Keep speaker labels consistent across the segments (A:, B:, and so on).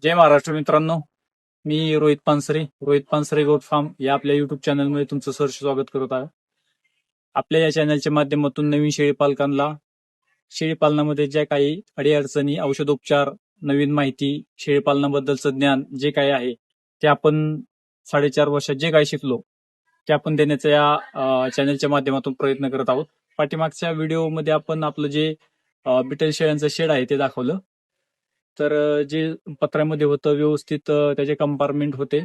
A: जय महाराष्ट्र मित्रांनो. मी Rohit Pansare goat farm या आपल्या युट्यूब चॅनलमध्ये तुमचं सहर्ष स्वागत करत आहे. आपल्या या चॅनलच्या माध्यमातून नवीन शेळी पालकांना शेळी पालनामध्ये ज्या काही अडीअडचणी, औषधोपचार, नवीन माहिती, शेळी पालनाबद्दलचं ज्ञान जे काही आहे ते आपण 4.5 वर्षात जे काही शिकलो ते आपण देण्याचा या चॅनलच्या माध्यमातून प्रयत्न करत आहोत. पाठीमागच्या व्हिडिओमध्ये आपण आपलं जे बिटल शेळ्यांचं शेड आहे ते दाखवलं. तर जे पत्र्यामध्ये होतं व्यवस्थित त्याचे कंपार्टमेंट होते.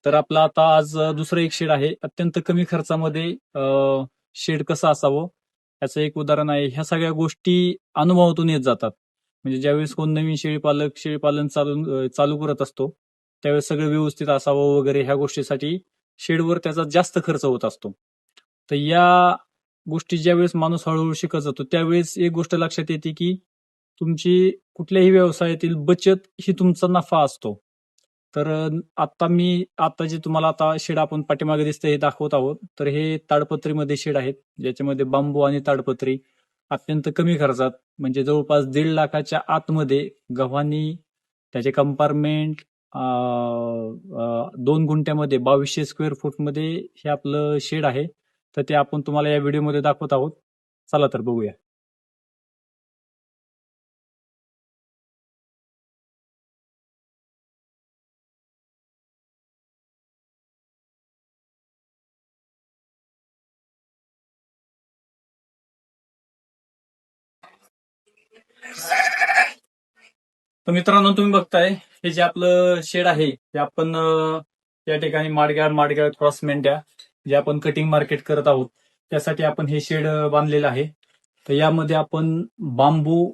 A: तर आपला आता आज दुसरं एक शेड आहे. अत्यंत कमी खर्चामध्ये शेड कसं असावं याचं एक उदाहरण आहे. ह्या सगळ्या गोष्टी अनुभवातून येत जातात. म्हणजे ज्यावेळेस कोण नवीन शेळीपालन चालू करत असतो त्यावेळेस सगळं व्यवस्थित असावं वगैरे ह्या गोष्टीसाठी शेडवर त्याचा जास्त खर्च होत असतो. तर या गोष्टी ज्यावेळेस माणूस हळूहळू शिकत जातो त्यावेळेस एक गोष्ट लक्षात येते की तुमची कुठल्याही व्यवसायातील बचत ही तुमचा नफा असतो. तर आता जे तुम्हाला आता शेड आपण पाठीमागे दिसतंय हे दाखवत आहोत. तर हे ताडपत्रीमध्ये शेड आहेत, ज्याच्यामध्ये बांबू आणि ताडपत्री अत्यंत कमी खर्चात म्हणजे जवळपास 1.5 लाखाच्या आतमध्ये गव्हाणी, त्याचे कंपार्टमेंट 2 गुंठ्यामध्ये 2200 स्क्वेअर फूटमध्ये हे आपलं शेड आहे. तर ते आपण तुम्हाला या व्हिडिओमध्ये दाखवत आहोत. चला तर बघूया. तर मित्रांनो, तुम्ही बघताय हे जे आपलं शेड आहे ते आपण या ठिकाणी माडगाव क्रॉस मेंढ्या जे आपण कटिंग मार्केट करत आहोत त्यासाठी आपण हे शेड बांधलेलं आहे. तर यामध्ये आपण बांबू,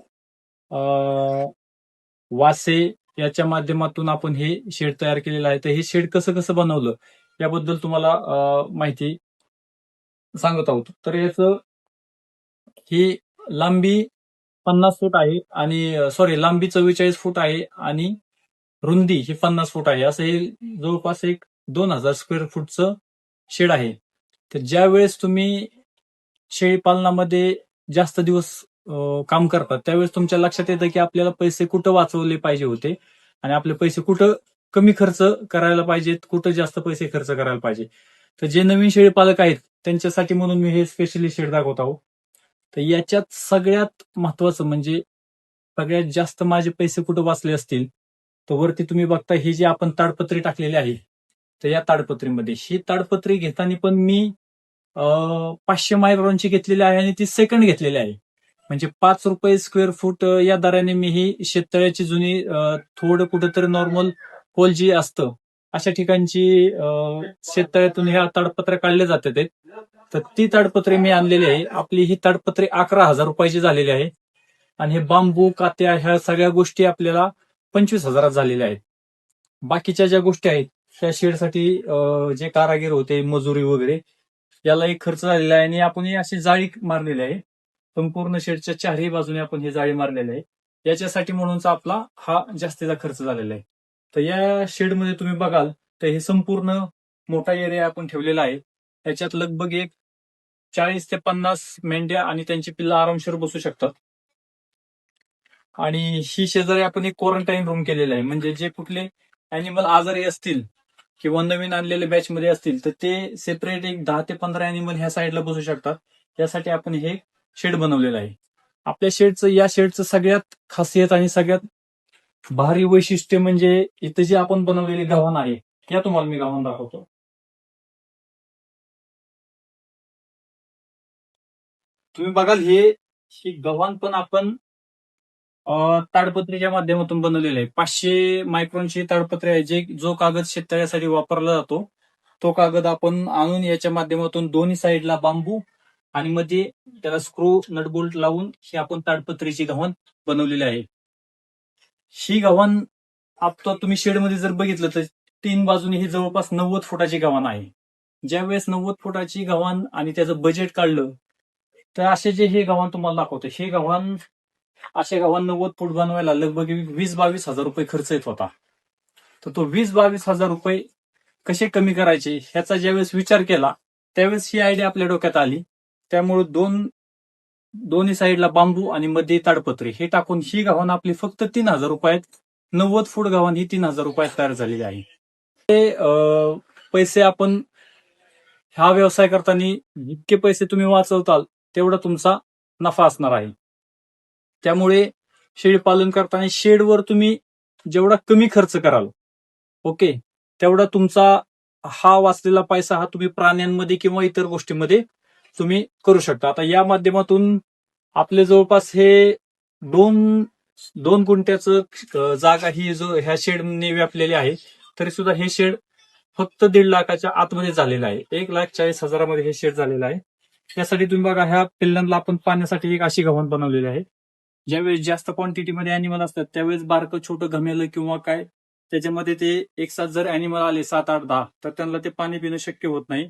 A: वासे याच्या माध्यमातून आपण हे शेड तयार केलेलं आहे. तर हे शेड कसं कसं बनवलं याबद्दल तुम्हाला माहिती सांगत आहोत. तर याचं ही लांबी 50 फूट आहे आणि लांबी 44 फूट आहे आणि रुंदी ही 50 फूट आहे. असं हे जवळपास एक 2000 स्क्वेअर फूटचं शेड आहे. तर ज्या वेळेस तुम्ही शेळी पालनामध्ये जास्त दिवस काम करतात त्यावेळेस तुमच्या लक्षात येतं की आपल्याला पैसे कुठं वाचवले पाहिजे होते आणि आपले पैसे कुठं कमी खर्च करायला पाहिजेत, कुठं जास्त पैसे खर्च करायला पाहिजे. तर जे नवीन शेळी पालक आहेत त्यांच्यासाठी म्हणून मी हे स्पेशली शेड दाखवत आहोत. तर याच्यात सगळ्यात महत्वाचं म्हणजे सगळ्यात जास्त माझे पैसे कुठं वाचले असतील तर वरती तुम्ही बघता ही जी आपण ताडपत्री टाकलेली आहे तर या ताडपत्रीमध्ये ही ताडपत्री घेताना पण मी 500 मायक्रॉनची घेतलेली आहे आणि ती सेकंड घेतलेली आहे. म्हणजे 5 रुपये स्क्वेअर फूट या दराने मी ही शेततळ्याची जुनी थोडं कुठंतरी नॉर्मल होल जी असतं अशा ठिकाणची शेततळ्यातून ह्या ताडपत्र्या काढल्या जातात. तर ती ताडपत्री मी आणलेली आहे. आपली ही ताडपत्री 11,000 रुपयाची झालेली आहे आणि हे बांबू, कात्या ह्या सगळ्या गोष्टी आपल्याला 25,000 झालेल्या आहेत. बाकीच्या ज्या गोष्टी आहेत त्या शेडसाठी जे कारागीर होते, मजुरी वगैरे याला एक खर्च झालेला आहे आणि आपण ही अशी जाळी मारलेली आहे. संपूर्ण शेडच्या चारही बाजूने आपण ही जाळी मारलेली आहे. याच्यासाठी म्हणूनचा आपला हा जास्तीचा खर्च झालेला आहे. तर या शेडमध्ये तुम्ही बघाल तर हे संपूर्ण मोठा एरिया आपण ठेवलेला आहे. त्याच्यात लगभग एक 40 ते 50 मेंढ्या आणि त्यांची पिल्लं आरामशीर बसू शकतात. आणि ही शेजारी आपण एक क्वारंटाईन रूम केलेला आहे. म्हणजे जे कुठले अॅनिमल आजारी असतील किंवा नवीन आणलेले बॅच मध्ये असतील तर ते सेपरेट एक 10 ते 15 अॅनिमल ह्या साईडला बसू शकतात. यासाठी आपण हे शेड बनवलेलं आहे. आपल्या या शेडचं सगळ्यात खासियत आणि सगळ्यात भारी वैशिष्ट्य म्हणजे इथं जे आपण बनवलेले गव्हाण आहे या तुम्हाला मी गव्हाण दाखवतो. तुम्ही बघाल ही गव्हाण पण आपण ताडपत्रीच्या माध्यमातून बनवलेलं आहे. 500 मायक्रॉनची ताडपत्री आहे. जो कागद शेततळ्यासाठी वापरला जातो तो कागद आपण आणून याच्या माध्यमातून दोन्ही साईडला बांबू आणि मध्ये त्याला स्क्रू नटबोल्ट लावून ही आपण ताडपत्रीची गव्हाण बनवलेली आहे. ही गव्हाण आता तुम्ही शेडमध्ये जर बघितलं तर 3 बाजूने ही जवळपास 90 फुटाची गव्हाण आहे. ज्यावेळेस 90 फुटाची गव्हाण आणि त्याचं बजेट काढलं तर असे जे हे गव्हाण तुम्हाला दाखवतो हे गव्हाण असे गव्हाण 90 फूट बनवायला लगभग 20-22 हजार रुपये खर्च येत होता. तर तो 20-22 हजार रुपये कसे कमी करायचे ह्याचा ज्यावेळेस विचार केला त्यावेळेस ही आयडिया आपल्या डोक्यात आली. त्यामुळे दोन्ही साईडला बांबू आणि मध्ये ताडपत्री हे टाकून ही गव्हाण आपली फक्त 3,000 रुपयात 90 फूट गव्हाण ही 3,000 रुपयात तयार झालेली आहे. ते पैसे आपण हा व्यवसाय करताना जितके पैसे तुम्ही वाचवताल तेवढा तुमचा नफा असणार आहे. त्यामुळे शेळी पालन करताना शेडवर तुम्ही जेवढा कमी खर्च कराल, ओके, तेवढा तुमचा हा वाचलेला पैसा हा तुम्ही प्राण्यांमध्ये किंवा इतर गोष्टींमध्ये तुम्ही करू शकता. आता या माध्यमातून आपले जवळपास हे दोन दोन गुंठ्याचं जागा ही जो ह्या शेडने व्यापलेली आहे, तरी सुद्धा हे शेड फक्त 1.5 लाखाच्या आतमध्ये झालेलं आहे. 1,40,000 हे शेड झालेलं आहे. त्यासाठी तुम्ही बघा, ह्या पिल्लांना आपण पाण्यासाठी एक अशी गव्हाण बनवलेली आहे. ज्यावेळेस जास्त क्वांटिटीमध्ये अॅनिमल असतात त्यावेळेस बारकं छोटं घमेलं किंवा काय त्याच्यामध्ये ते एक साथ जर अॅनिमल आले 7, 8, 10 तर त्यांना ते पाणी पिणं शक्य होत नाही.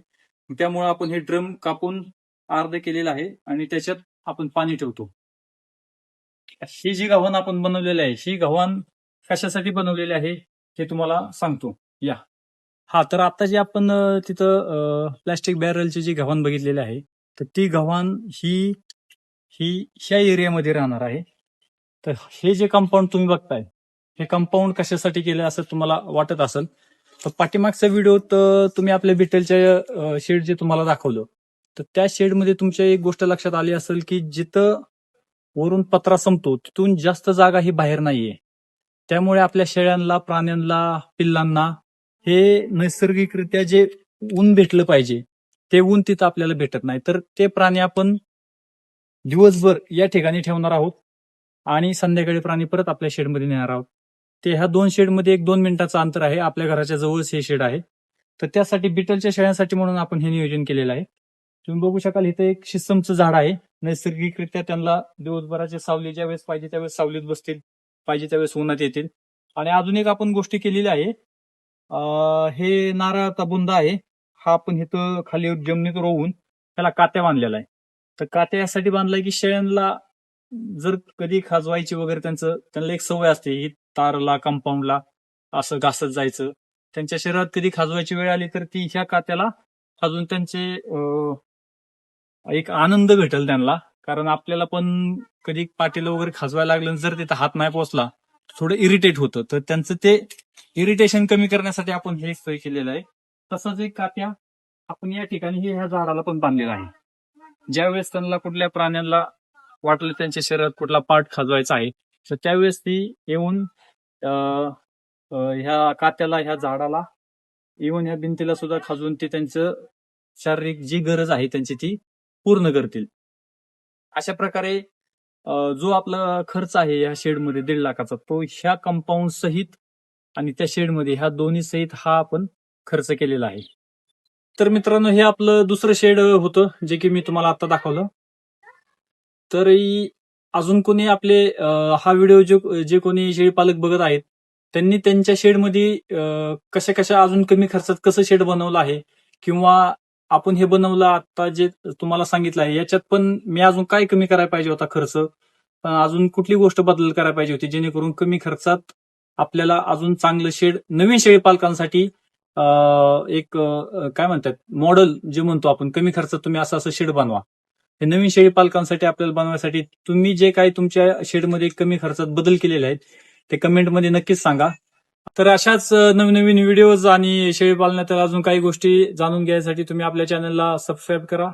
A: त्यामुळे आपण हे ड्रम कापून अर्ध केलेलं आहे आणि त्याच्यात आपण पाणी ठेवतो. ही जी गव्हाण आपण बनवलेली आहे, ही गव्हाण कशासाठी बनवलेली आहे हे तुम्हाला सांगतो. या हा, तर आता जे आपण तिथं प्लॅस्टिक बॅरलची जी गव्हाण बघितलेली आहे, तर ती गव्हाण ही ह्या एरियामध्ये राहणार आहे. तर हे जे कंपाऊंड तुम्ही बघताय, हे कंपाऊंड कशासाठी केलं असं तुम्हाला वाटत असेल तर पाठीमागच्या व्हिडिओत तुम्ही आपल्या बिटलच्या शेड जे तुम्हाला दाखवलं, तर त्या शेडमध्ये तुमच्या एक गोष्ट लक्षात आली असेल की जिथं वरून पत्रा संपतो तिथून जास्त जागा ही बाहेर नाहीये. त्यामुळे आपल्या शेळ्यांना, प्राण्यांना, पिल्लांना हे नैसर्गिकरित्या जे ऊन भेटलं पाहिजे ते ऊन तिथं आपल्याला भेटत नाही. तर ते प्राणी आपण दिवसभर या ठिकाणी ठेवणार आहोत आणि संध्याकाळी प्राणी परत आपल्या शेडमध्ये नेणार आहोत. ते ह्या 2 शेडमध्ये 1-2 मिनिटाचं अंतर आहे. आपल्या घराच्या जवळच हे शेड आहे. तर त्यासाठी बिटलच्या शेळ्यांसाठी म्हणून आपण हे नियोजन केलेलं आहे. तुम्ही बघू शकाल इथं एक शिसमचं झाड आहे. नैसर्गिकरित्या त्यांना दिवसभराची सावली ज्यावेळेस पाहिजे त्यावेळेस सावलीत बसतील, पाहिजे त्यावेळेस उन्हात येतील. आणि अजून एक आपण गोष्टी केलेली आहे, हे नारळाचा बुंदा आहे, हा आपण इथं खाली जमिनीत रोवून त्याला कात्या बांधलेला आहे. तर कात्या यासाठी बांधलाय की शेळ्यांना जर कधी खाजवायची वगैरे त्यांना एक सवय असते, ही तारला कंपाऊंडला असं घासत जायचं. त्यांच्या शरीरात कधी खाजवायची वेळ आली तर ती ह्या कात्याला खाजून त्यांचे एक आनंद भेटेल त्यांना. कारण आपल्याला पण कधी पाठीला वगैरे खाजवायला लागलं जर तिथं हात नाही पोचला थोडं इरिटेट होतं, तर त्यांचं ते इरिटेशन कमी करण्यासाठी आपण हे सोय केलेलं आहे. तसंच एक कात्या आपण या ठिकाणी ह्या झाडाला पण बांधलेला आहे. ज्यावेळेस त्यांना कुठल्या प्राण्यांना वाटलं त्यांच्या शरीरात कुठला पार्ट खाजवायचा आहे तर त्यावेळेस ती येऊन ह्या कात्याला, ह्या झाडाला येऊन ह्या भिंतीला सुद्धा खाजवून ते त्यांचं शारीरिक जी गरज आहे त्यांची ती पूर्ण करतील. अशा प्रकारे जो आपला खर्च आहे या शेडमध्ये 1.5 लाखाचा, तो ह्या कंपाऊंड सहित आणि त्या शेडमध्ये ह्या दोन्ही सहित हा आपण खर्च केलेला आहे. तर मित्रांनो, हे आपलं दुसरं शेड होतं जे की मी तुम्हाला आता दाखवलं. तर अजून कोणी आपले हा व्हिडिओ जे कोणी शेळी पालक बघत आहेत त्यांनी त्यांच्या शेडमध्ये कशा कशा अजून कमी खर्चात कसं शेड बनवलं आहे, किंवा आपण हे बनवलं आता जे तुम्हाला सांगितलं आहे याच्यात पण मी अजून काय कमी करायला पाहिजे होता खर्च, अजून कुठली गोष्ट बदल करायला पाहिजे होती जेणेकरून कमी खर्चात आपल्याला अजून चांगलं शेड नवीन शेळी पालकांसाठी एक काय म्हणतात मॉडेल जे म्हणतो आपण, कमी खर्चात तुम्ही असं असं शेड बनवा. हे नवीन शेळी पालकांसाठी आपल्याला बनवण्यासाठी तुम्ही जे काही तुमच्या शेडमध्ये कमी खर्चात बदल केलेले आहेत ते कमेंटमध्ये नक्कीच सांगा. तर अशाच नवनवीन व्हिडिओज आणि शेळी पालनातील अजून काही गोष्टी जाणून घ्यायसाठी तुम्ही आपल्या चॅनलला सबस्क्राईब करा.